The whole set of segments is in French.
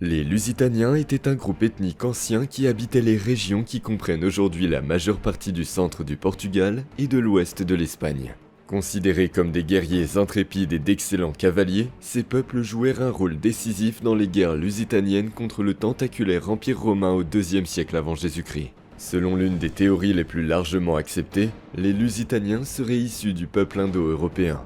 Les Lusitaniens étaient un groupe ethnique ancien qui habitait les régions qui comprennent aujourd'hui la majeure partie du centre du Portugal et de l'ouest de l'Espagne. Considérés comme des guerriers intrépides et d'excellents cavaliers, ces peuples jouèrent un rôle décisif dans les guerres lusitaniennes contre le tentaculaire Empire romain au IIe siècle avant Jésus-Christ. Selon l'une des théories les plus largement acceptées, les Lusitaniens seraient issus du peuple indo-européen.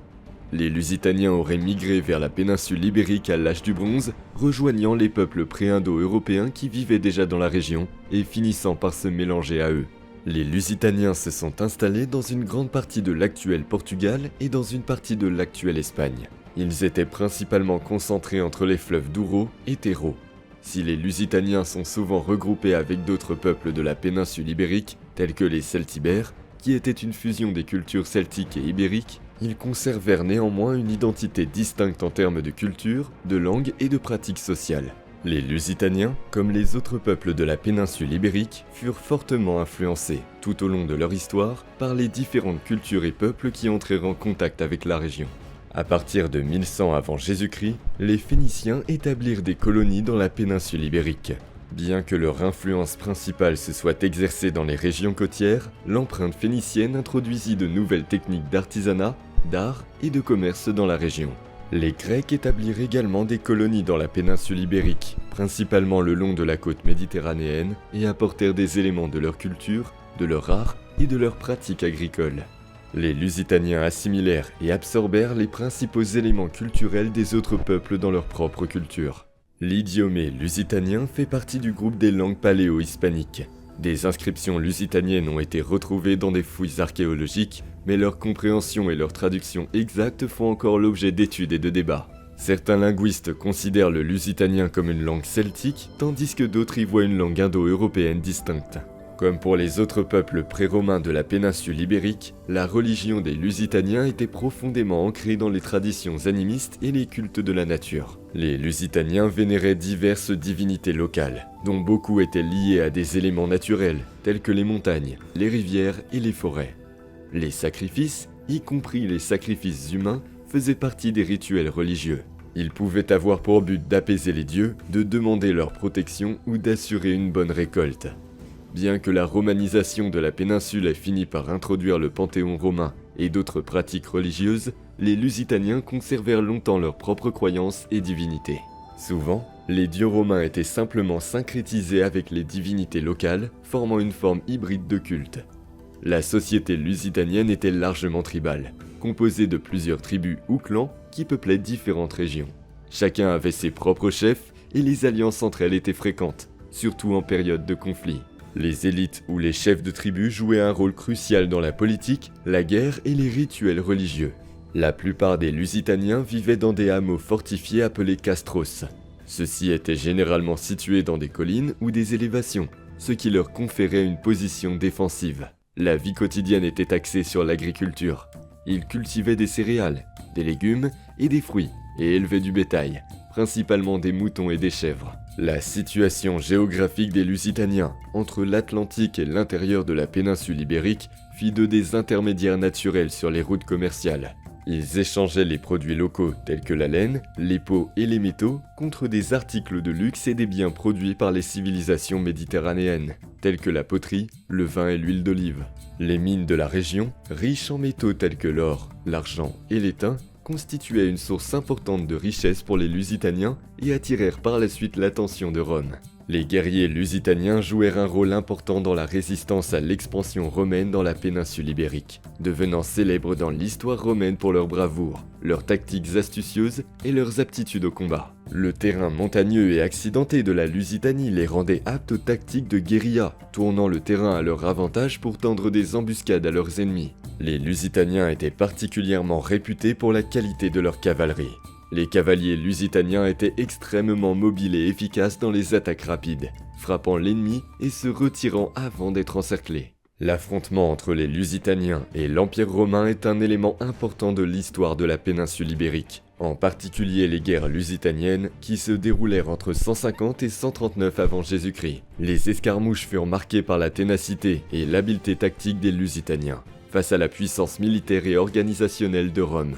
Les Lusitaniens auraient migré vers la péninsule ibérique à l'âge du bronze, rejoignant les peuples pré-indo-européens qui vivaient déjà dans la région et finissant par se mélanger à eux. Les Lusitaniens se sont installés dans une grande partie de l'actuel Portugal et dans une partie de l'actuelle Espagne. Ils étaient principalement concentrés entre les fleuves Douro et Teiro. Si les Lusitaniens sont souvent regroupés avec d'autres peuples de la péninsule ibérique, tels que les Celtibères, qui étaient une fusion des cultures celtiques et ibériques, ils conservèrent néanmoins une identité distincte en termes de culture, de langue et de pratiques sociales. Les Lusitaniens, comme les autres peuples de la péninsule ibérique, furent fortement influencés, tout au long de leur histoire, par les différentes cultures et peuples qui entrèrent en contact avec la région. À partir de 1100 avant Jésus-Christ, les Phéniciens établirent des colonies dans la péninsule ibérique. Bien que leur influence principale se soit exercée dans les régions côtières, l'empreinte phénicienne introduisit de nouvelles techniques d'artisanat, d'art et de commerce dans la région. Les Grecs établirent également des colonies dans la péninsule ibérique, principalement le long de la côte méditerranéenne, et apportèrent des éléments de leur culture, de leur art et de leurs pratiques agricoles. Les Lusitaniens assimilèrent et absorbèrent les principaux éléments culturels des autres peuples dans leur propre culture. L'idiomé lusitanien fait partie du groupe des langues paléo-hispaniques. Des inscriptions lusitaniennes ont été retrouvées dans des fouilles archéologiques, mais leur compréhension et leur traduction exacte font encore l'objet d'études et de débats. Certains linguistes considèrent le lusitanien comme une langue celtique, tandis que d'autres y voient une langue indo-européenne distincte. Comme pour les autres peuples pré-romains de la péninsule ibérique, la religion des Lusitaniens était profondément ancrée dans les traditions animistes et les cultes de la nature. Les Lusitaniens vénéraient diverses divinités locales, dont beaucoup étaient liées à des éléments naturels, tels que les montagnes, les rivières et les forêts. Les sacrifices, y compris les sacrifices humains, faisaient partie des rituels religieux. Ils pouvaient avoir pour but d'apaiser les dieux, de demander leur protection ou d'assurer une bonne récolte. Bien que la romanisation de la péninsule ait fini par introduire le panthéon romain et d'autres pratiques religieuses, les Lusitaniens conservèrent longtemps leurs propres croyances et divinités. Souvent, les dieux romains étaient simplement syncrétisés avec les divinités locales, formant une forme hybride de culte. La société lusitanienne était largement tribale, composée de plusieurs tribus ou clans qui peuplaient différentes régions. Chacun avait ses propres chefs et les alliances entre elles étaient fréquentes, surtout en période de conflit. Les élites ou les chefs de tribu jouaient un rôle crucial dans la politique, la guerre et les rituels religieux. La plupart des Lusitaniens vivaient dans des hameaux fortifiés appelés castros. Ceux-ci étaient généralement situés dans des collines ou des élévations, ce qui leur conférait une position défensive. La vie quotidienne était axée sur l'agriculture. Ils cultivaient des céréales, des légumes et des fruits, et élevaient du bétail, principalement des moutons et des chèvres. La situation géographique des Lusitaniens, entre l'Atlantique et l'intérieur de la péninsule ibérique, fit d'eux des intermédiaires naturels sur les routes commerciales. Ils échangeaient les produits locaux tels que la laine, les peaux et les métaux contre des articles de luxe et des biens produits par les civilisations méditerranéennes, tels que la poterie, le vin et l'huile d'olive. Les mines de la région, riches en métaux tels que l'or, l'argent et l'étain, constituaient une source importante de richesse pour les Lusitaniens et attirèrent par la suite l'attention de Rome. Les guerriers lusitaniens jouèrent un rôle important dans la résistance à l'expansion romaine dans la péninsule ibérique, devenant célèbres dans l'histoire romaine pour leur bravoure, leurs tactiques astucieuses et leurs aptitudes au combat. Le terrain montagneux et accidenté de la Lusitanie les rendait aptes aux tactiques de guérilla, tournant le terrain à leur avantage pour tendre des embuscades à leurs ennemis. Les Lusitaniens étaient particulièrement réputés pour la qualité de leur cavalerie. Les cavaliers lusitaniens étaient extrêmement mobiles et efficaces dans les attaques rapides, frappant l'ennemi et se retirant avant d'être encerclés. L'affrontement entre les Lusitaniens et l'Empire romain est un élément important de l'histoire de la péninsule ibérique, en particulier les guerres lusitaniennes qui se déroulèrent entre 150 et 139 avant Jésus-Christ. Les escarmouches furent marquées par la ténacité et l'habileté tactique des Lusitaniens, face à la puissance militaire et organisationnelle de Rome.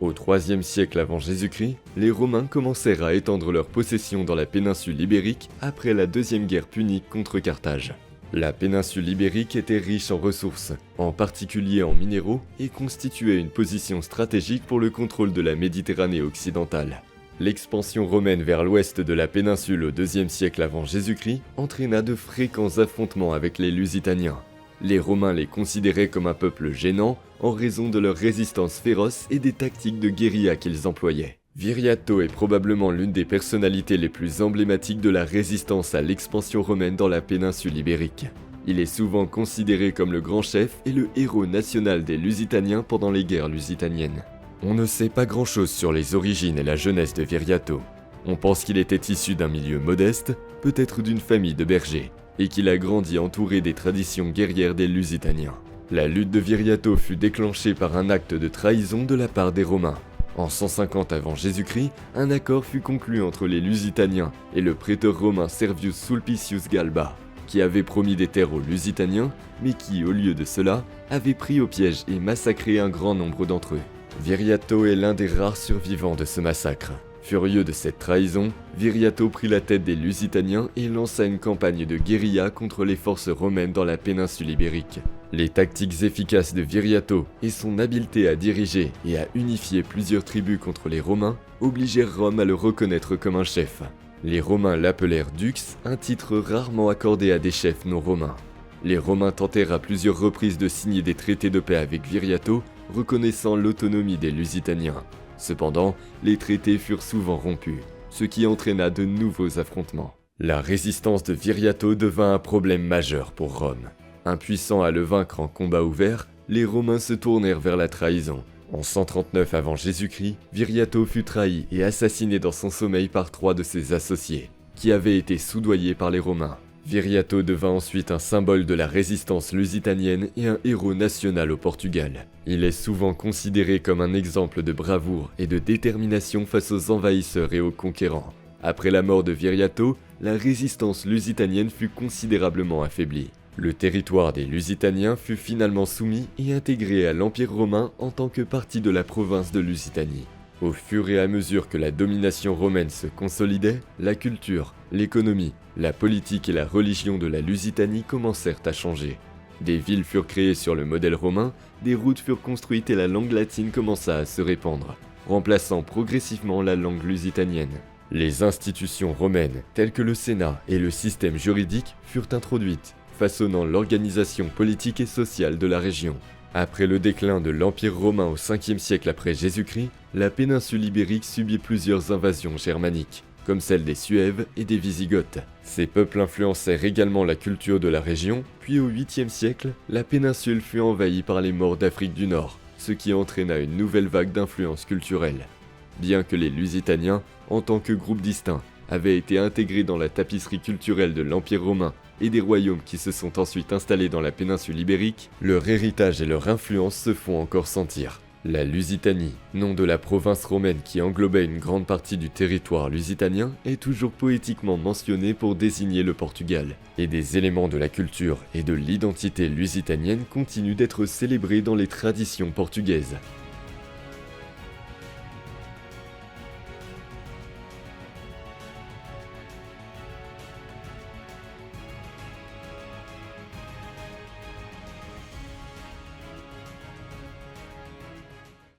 Au IIIe siècle avant Jésus-Christ, les Romains commencèrent à étendre leurs possessions dans la péninsule ibérique après la deuxième guerre punique contre Carthage. La péninsule ibérique était riche en ressources, en particulier en minéraux, et constituait une position stratégique pour le contrôle de la Méditerranée occidentale. L'expansion romaine vers l'ouest de la péninsule au IIe siècle avant Jésus-Christ entraîna de fréquents affrontements avec les Lusitaniens. Les Romains les considéraient comme un peuple gênant en raison de leur résistance féroce et des tactiques de guérilla qu'ils employaient. Viriato est probablement l'une des personnalités les plus emblématiques de la résistance à l'expansion romaine dans la péninsule ibérique. Il est souvent considéré comme le grand chef et le héros national des Lusitaniens pendant les guerres lusitaniennes. On ne sait pas grand-chose sur les origines et la jeunesse de Viriato. On pense qu'il était issu d'un milieu modeste, peut-être d'une famille de bergers, et qu'il a grandi entouré des traditions guerrières des Lusitaniens. La lutte de Viriato fut déclenchée par un acte de trahison de la part des Romains. En 150 avant Jésus-Christ, un accord fut conclu entre les Lusitaniens et le préteur romain Servius Sulpicius Galba, qui avait promis des terres aux Lusitaniens, mais qui, au lieu de cela, avait pris au piège et massacré un grand nombre d'entre eux. Viriato est l'un des rares survivants de ce massacre. Furieux de cette trahison, Viriato prit la tête des Lusitaniens et lança une campagne de guérilla contre les forces romaines dans la péninsule ibérique. Les tactiques efficaces de Viriato et son habileté à diriger et à unifier plusieurs tribus contre les Romains obligèrent Rome à le reconnaître comme un chef. Les Romains l'appelèrent Dux, un titre rarement accordé à des chefs non romains. Les Romains tentèrent à plusieurs reprises de signer des traités de paix avec Viriato, reconnaissant l'autonomie des Lusitaniens. Cependant, les traités furent souvent rompus, ce qui entraîna de nouveaux affrontements. La résistance de Viriato devint un problème majeur pour Rome. Impuissants à le vaincre en combat ouvert, les Romains se tournèrent vers la trahison. En 139 avant Jésus-Christ, Viriato fut trahi et assassiné dans son sommeil par 3 de ses associés, qui avaient été soudoyés par les Romains. Viriato devint ensuite un symbole de la résistance lusitanienne et un héros national au Portugal. Il est souvent considéré comme un exemple de bravoure et de détermination face aux envahisseurs et aux conquérants. Après la mort de Viriato, la résistance lusitanienne fut considérablement affaiblie. Le territoire des Lusitaniens fut finalement soumis et intégré à l'Empire romain en tant que partie de la province de Lusitanie. Au fur et à mesure que la domination romaine se consolidait, la culture, l'économie, la politique et la religion de la Lusitanie commencèrent à changer. Des villes furent créées sur le modèle romain, des routes furent construites et la langue latine commença à se répandre, remplaçant progressivement la langue lusitanienne. Les institutions romaines, telles que le Sénat et le système juridique, furent introduites, façonnant l'organisation politique et sociale de la région. Après le déclin de l'Empire romain au 5e siècle après Jésus-Christ, la péninsule ibérique subit plusieurs invasions germaniques, comme celle des Suèves et des Wisigoths. Ces peuples influencèrent également la culture de la région, puis au 8e siècle, la péninsule fut envahie par les Maures d'Afrique du Nord, ce qui entraîna une nouvelle vague d'influence culturelle. Bien que les Lusitaniens, en tant que groupe distinct, avaient été intégrés dans la tapisserie culturelle de l'Empire romain et des royaumes qui se sont ensuite installés dans la péninsule ibérique, leur héritage et leur influence se font encore sentir. La Lusitanie, nom de la province romaine qui englobait une grande partie du territoire lusitanien, est toujours poétiquement mentionné pour désigner le Portugal, et des éléments de la culture et de l'identité lusitanienne continuent d'être célébrés dans les traditions portugaises.